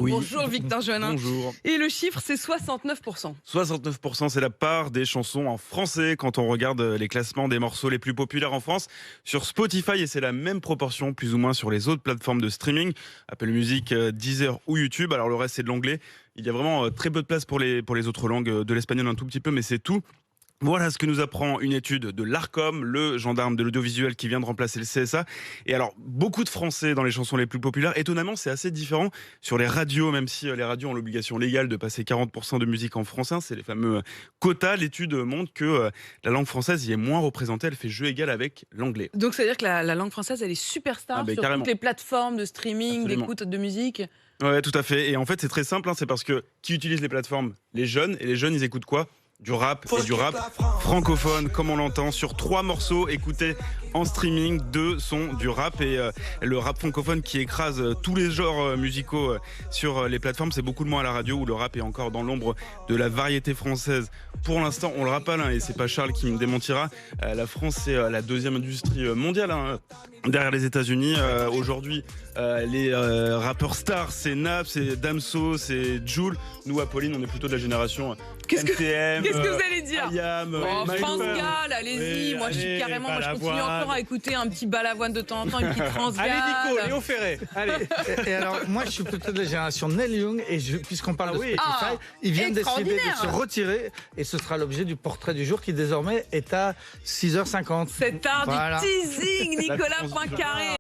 Oui. Bonjour Victor Joannin. Bonjour. Et le chiffre, c'est 69%. 69%, c'est la part des chansons en français quand on regarde les classements des morceaux les plus populaires en France sur Spotify, et c'est la même proportion plus ou moins sur les autres plateformes de streaming, Apple Music, Deezer ou YouTube. Alors le reste c'est de l'anglais. Il y a vraiment très peu de place pour les autres langues, de l'espagnol un tout petit peu, mais c'est tout. Voilà ce que nous apprend une étude de l'Arcom, le gendarme de l'audiovisuel qui vient de remplacer le CSA. Et alors, beaucoup de français dans les chansons les plus populaires. Étonnamment, c'est assez différent sur les radios, même si les radios ont l'obligation légale de passer 40% de musique en français. C'est les fameux quotas. L'étude montre que la langue française y est moins représentée. Elle fait jeu égal avec l'anglais. Donc ça veut dire que la langue française, elle est superstar sur Carrément. toutes les plateformes de streaming, Absolument. d'écoute de musique. Ouais, tout à fait. Et en fait, c'est très simple. C'est parce que qui utilise les plateformes? Les jeunes. Et les jeunes, ils écoutent quoi? Du rap, et du rap francophone, comme on l'entend. Sur 3 morceaux écoutés en streaming, 2 sont du rap. Et le rap francophone qui écrase tous les genres musicaux sur les plateformes, c'est beaucoup de moins à la radio, où le rap est encore dans l'ombre de la variété française. Pour l'instant, on le rappelle, et c'est pas Charles qui me démentira, la France c'est la deuxième industrie mondiale, derrière les États-Unis. Aujourd'hui, les rappeurs stars, c'est Nap, c'est Damso, c'est Jul. Nous, Apolline, on est plutôt de la génération NTM. Qu'est-ce que vous allez dire? IAM, France Gall, allez-y. Oui, Moi, je suis allez, carrément, moi, je continue Balavoine. encore à écouter un petit Balavoine de temps en temps, une petite France Gall. Allez Nico, Léo Ferré. Allez. Et alors, moi, je suis plutôt de la génération Neil Young, et puisqu'on parle Ah de oui. Spotify, il vient décider de extraordinaire. se retirer, et ce sera l'objet du portrait du jour qui désormais est à 6h50. Cet art Voilà. du teasing, Nicolas transition. Poincaré.